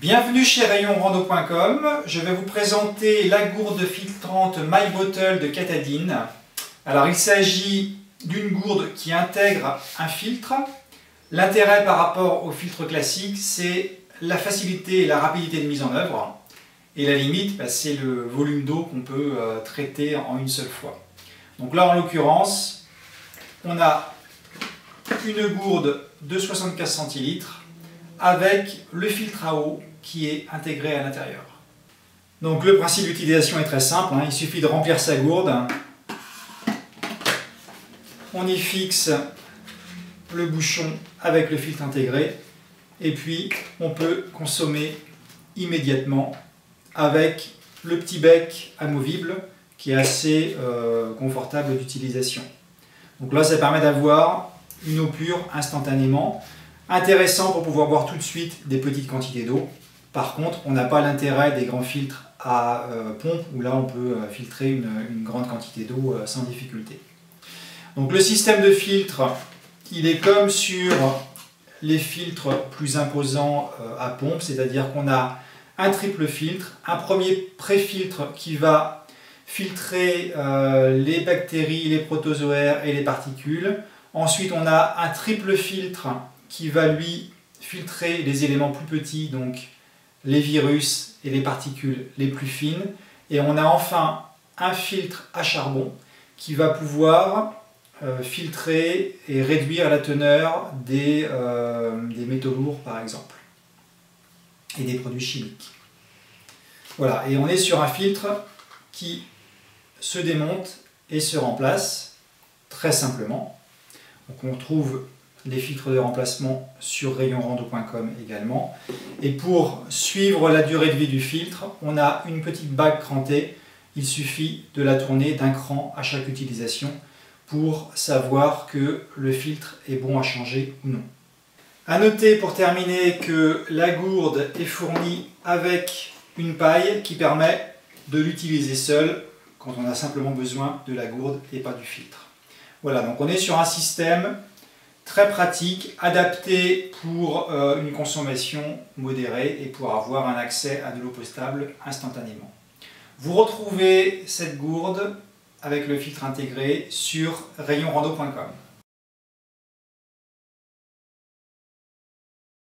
Bienvenue chez rayonrando.com. Je vais vous présenter la gourde filtrante My Bottle de Katadyn. Alors il s'agit d'une gourde qui intègre un filtre. L'intérêt par rapport au filtre classique, c'est la facilité et la rapidité de mise en œuvre. Et la limite, c'est le volume d'eau qu'on peut traiter en une seule fois. Donc là en l'occurrence, on a une gourde de 75 centilitres avec le filtre à eau qui est intégré à l'intérieur. Donc le principe d'utilisation est très simple, il suffit de remplir sa gourde, on y fixe le bouchon avec le filtre intégré et puis on peut consommer immédiatement avec le petit bec amovible qui est assez confortable d'utilisation. Donc là ça permet d'avoir une eau pure instantanément, intéressant pour pouvoir boire tout de suite des petites quantités d'eau. Par contre, on n'a pas l'intérêt des grands filtres à pompe où là on peut filtrer une grande quantité d'eau sans difficulté. Donc le système de filtre, il est comme sur les filtres plus imposants à pompe, c'est-à-dire qu'on a un triple filtre, un premier pré-filtre qui va filtrer les bactéries, les protozoaires et les particules. Ensuite, on a un triple filtre qui va lui filtrer les éléments plus petits, donc les virus et les particules les plus fines. Et on a enfin un filtre à charbon qui va pouvoir filtrer et réduire la teneur des métaux lourds par exemple et des produits chimiques. Voilà, et on est sur un filtre qui se démonte et se remplace très simplement. Donc on retrouve les filtres de remplacement sur rayonrando.com également. Et pour suivre la durée de vie du filtre, on a une petite bague crantée. Il suffit de la tourner d'un cran à chaque utilisation pour savoir que le filtre est bon à changer ou non. A noter pour terminer que la gourde est fournie avec une paille qui permet de l'utiliser seule quand on a simplement besoin de la gourde et pas du filtre. Voilà, donc on est sur un système très pratique, adapté pour une consommation modérée et pour avoir un accès à de l'eau potable instantanément. Vous retrouvez cette gourde avec le filtre intégré sur rayonrando.com.